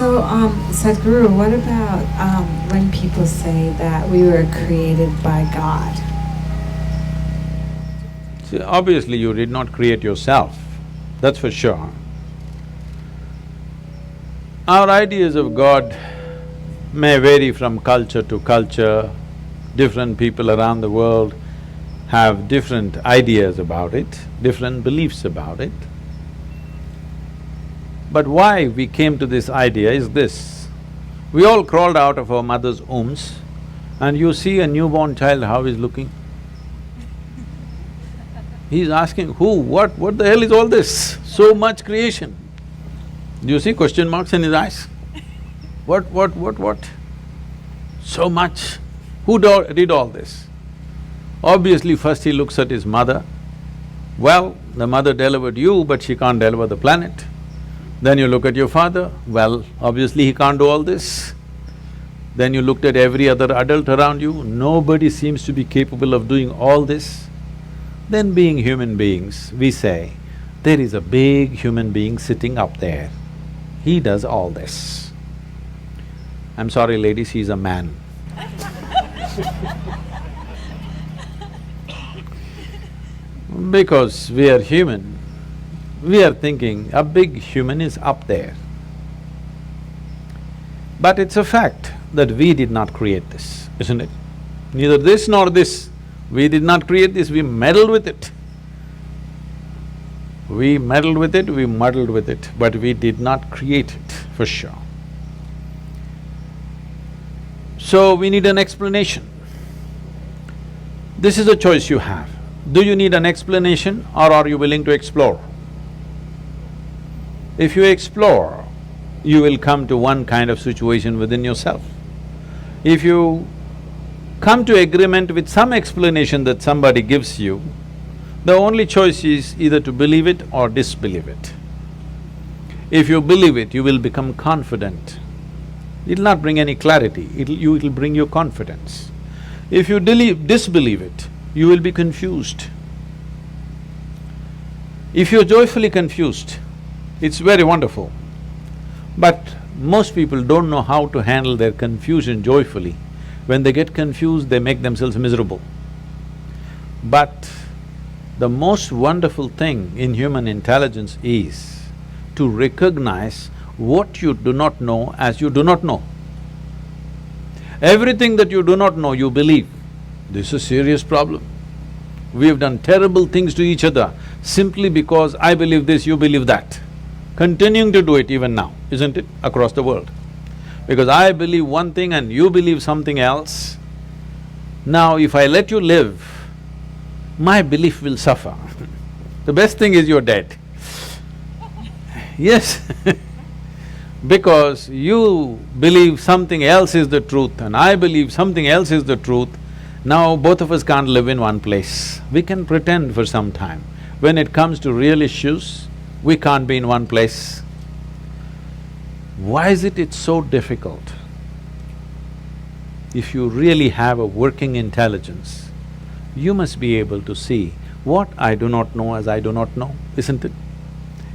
So, Sadhguru, what about when people say that we were created by God? See, obviously you did not create yourself, that's for sure. Our ideas of God may vary from culture to culture. Different people around the world have different ideas about it, different beliefs about it. But why we came to this idea is this: we all crawled out of our mother's wombs and you see a newborn child how he's looking. He's asking, who, what the hell is all this? So much creation. Do you see question marks in his eyes? What? So much. Who did all this? Obviously first he looks at his mother. Well, the mother delivered you, but she can't deliver the planet. Then you look at your father, well, obviously he can't do all this. Then you looked at every other adult around you, nobody seems to be capable of doing all this. Then being human beings, we say, there is a big human being sitting up there, he does all this. I'm sorry ladies, he's a man. Because we are human, we are thinking a big human is up there. But it's a fact that we did not create this, isn't it? Neither this nor this. We did not create this, we meddled with it. We meddled with it, we muddled with it, but we did not create it, for sure. So we need an explanation. This is a choice you have. Do you need an explanation or are you willing to explore? If you explore, you will come to one kind of situation within yourself. If you come to agreement with some explanation that somebody gives you, the only choice is either to believe it or disbelieve it. If you believe it, you will become confident. It'll not bring any clarity, it'll bring you confidence. If you disbelieve it, you will be confused. If you're joyfully confused, it's very wonderful. But most people don't know how to handle their confusion joyfully. When they get confused, they make themselves miserable. But the most wonderful thing in human intelligence is to recognize what you do not know as you do not know. Everything that you do not know, you believe. This is a serious problem. We have done terrible things to each other simply because I believe this, you believe that. Continuing to do it even now, isn't it, across the world? Because I believe one thing and you believe something else. Now if I let you live, my belief will suffer. The best thing is you're dead. Yes because you believe something else is the truth and I believe something else is the truth, now both of us can't live in one place. We can pretend for some time. When it comes to real issues, we can't be in one place. Why is it it's so difficult? If you really have a working intelligence, you must be able to see what I do not know as I do not know, isn't it?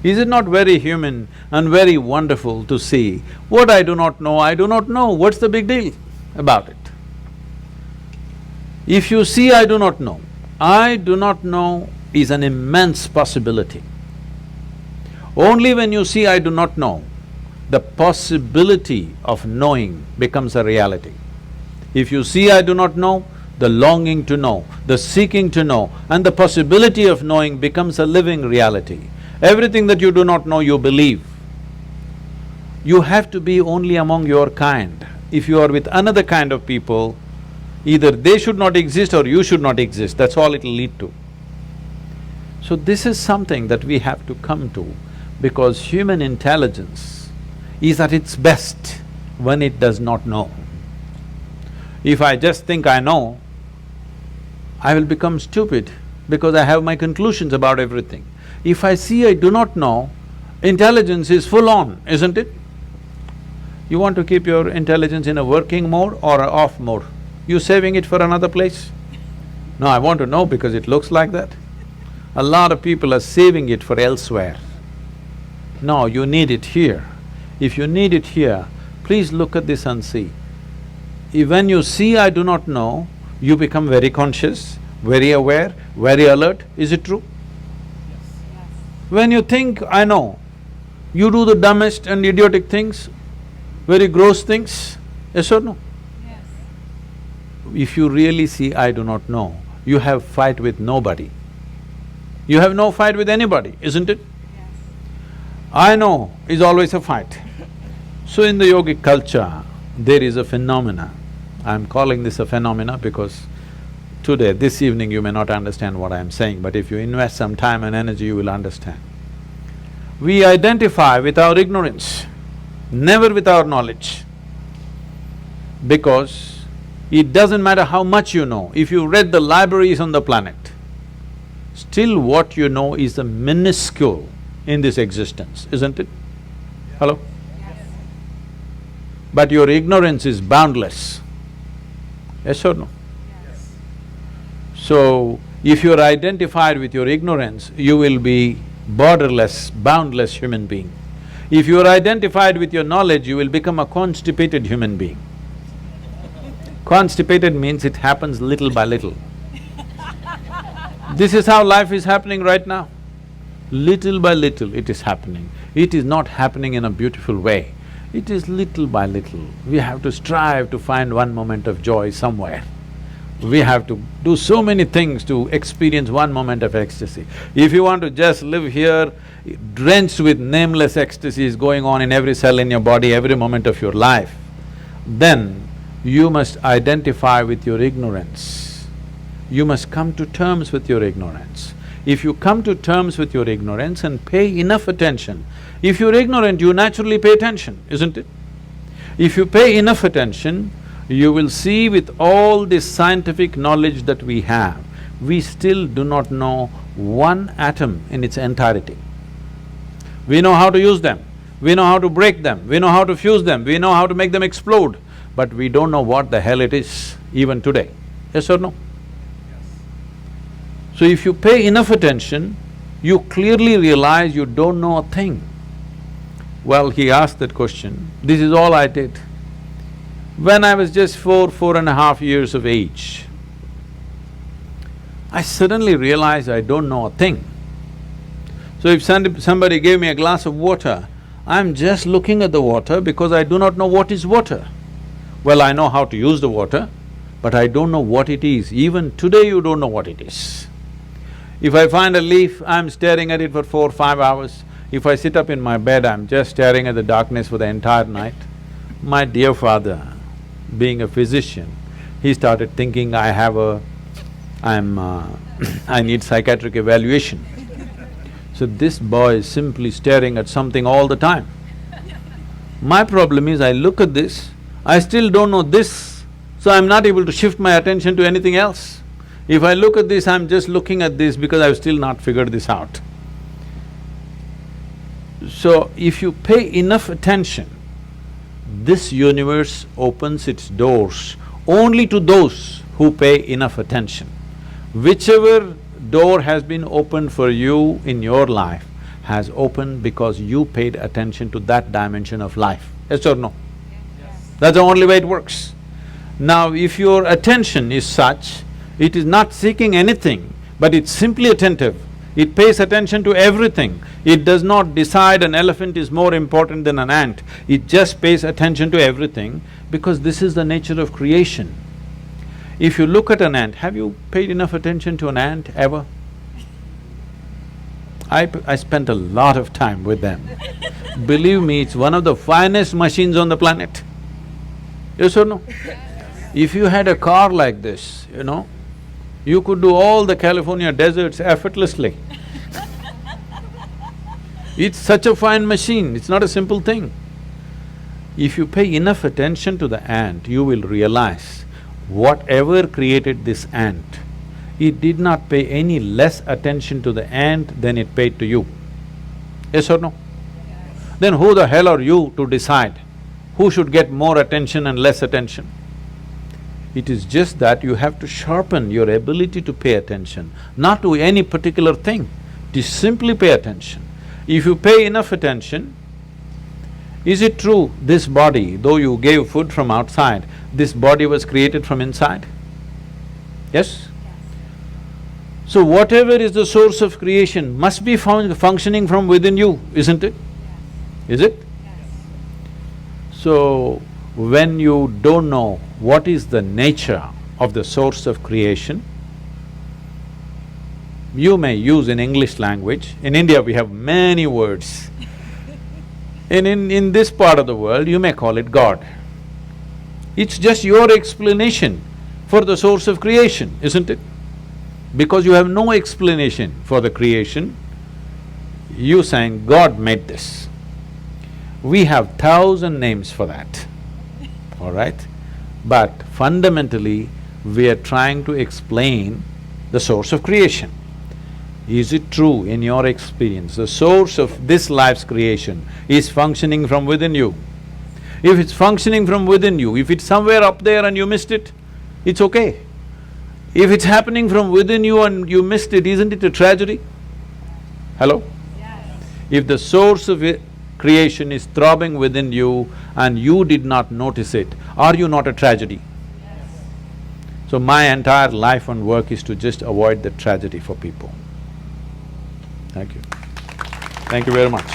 Is it not very human and very wonderful to see what I do not know, what's the big deal about it? If you see I do not know is an immense possibility. Only when you see I do not know, the possibility of knowing becomes a reality. If you see I do not know, the longing to know, the seeking to know, and the possibility of knowing becomes a living reality. Everything that you do not know, you believe. You have to be only among your kind. If you are with another kind of people, either they should not exist or you should not exist, that's all it'll lead to. So this is something that we have to come to, because human intelligence is at its best when it does not know. If I just think I know, I will become stupid because I have my conclusions about everything. If I see I do not know, intelligence is full on, isn't it? You want to keep your intelligence in a working mode or a off mode? You saving it for another place? No, I want to know because it looks like that. A lot of people are saving it for elsewhere. No, you need it here. If you need it here, please look at this and see. When you see I do not know, you become very conscious, very aware, very alert. Is it true? When you think I know, you do the dumbest and idiotic things, very gross things. Yes or no? Yes. If you really see I do not know, you have fight with nobody. You have no fight with anybody, isn't it? Yes. I know is always a fight. So in the yogic culture, there is a phenomena. I'm calling this a phenomena because today, this evening, you may not understand what I'm saying, but if you invest some time and energy, you will understand. We identify with our ignorance, never with our knowledge. Because it doesn't matter how much you know, if you read the libraries on the planet, still what you know is the minuscule in this existence, isn't it? Hello? Yes. But your ignorance is boundless. Yes or no? Yes. So, if you're identified with your ignorance, you will be borderless, boundless human being. If you're identified with your knowledge, you will become a constipated human being. Constipated means it happens little by little. This is how life is happening right now. Little by little it is happening. It is not happening in a beautiful way. It is little by little. We have to strive to find one moment of joy somewhere. We have to do so many things to experience one moment of ecstasy. If you want to just live here, drenched with nameless ecstasies going on in every cell in your body, every moment of your life, then you must identify with your ignorance. You must come to terms with your ignorance. If you come to terms with your ignorance and pay enough attention, if you're ignorant, you naturally pay attention, isn't it? If you pay enough attention, you will see with all this scientific knowledge that we have, we still do not know one atom in its entirety. We know how to use them, we know how to break them, we know how to fuse them, we know how to make them explode, but we don't know what the hell it is even today. Yes or no? So if you pay enough attention, you clearly realize you don't know a thing. Well, he asked that question, this is all I did. When I was just 4.5 years of age, I suddenly realized I don't know a thing. So if somebody gave me a glass of water, I'm just looking at the water because I do not know what is water. Well, I know how to use the water, but I don't know what it is. Even today you don't know what it is. If I find a leaf, I'm staring at it for 4-5 hours. If I sit up in my bed, I'm just staring at the darkness for the entire night. My dear father, being a physician, he started thinking I need psychiatric evaluation. So this boy is simply staring at something all the time. My problem is I look at this, I still don't know this, so I'm not able to shift my attention to anything else. If I look at this, I'm just looking at this because I've still not figured this out. So if you pay enough attention, this universe opens its doors only to those who pay enough attention. Whichever door has been opened for you in your life has opened because you paid attention to that dimension of life. Yes or no? Yes. That's the only way it works. Now, if your attention is such, it is not seeking anything, but it's simply attentive. It pays attention to everything. It does not decide an elephant is more important than an ant. It just pays attention to everything because this is the nature of creation. If you look at an ant, have you paid enough attention to an ant ever? I spent a lot of time with them. Believe me, it's one of the finest machines on the planet. Yes or no? If you had a car like this, you know, you could do all the California deserts effortlessly. It's such a fine machine, it's not a simple thing. If you pay enough attention to the ant, you will realize whatever created this ant, it did not pay any less attention to the ant than it paid to you. Yes or no? Yes. Then who the hell are you to decide who should get more attention and less attention? It is just that you have to sharpen your ability to pay attention, not to any particular thing, to simply pay attention. If you pay enough attention, Is it true this body, though you gave food from outside, this body was created from inside? Yes? So whatever is the source of creation must be functioning from within you, isn't it? Is it? So, when you don't know what is the nature of the source of creation, you may use in English language. In India we have many words. In this part of the world, you may call it God. It's just your explanation for the source of creation, isn't it? Because you have no explanation for the creation, you saying, God made this. We have 1,000 names for that, all right? But fundamentally, we are trying to explain the source of creation. Is it true in your experience, the source of this life's creation is functioning from within you? If it's functioning from within you, if it's somewhere up there and you missed it, it's okay. If it's happening from within you and you missed it, isn't it a tragedy? Hello? Yes. If the source of creation is throbbing within you and you did not notice it, are you not a tragedy? Yes. So my entire life and work is to just avoid the tragedy for people. Thank you. Thank you very much.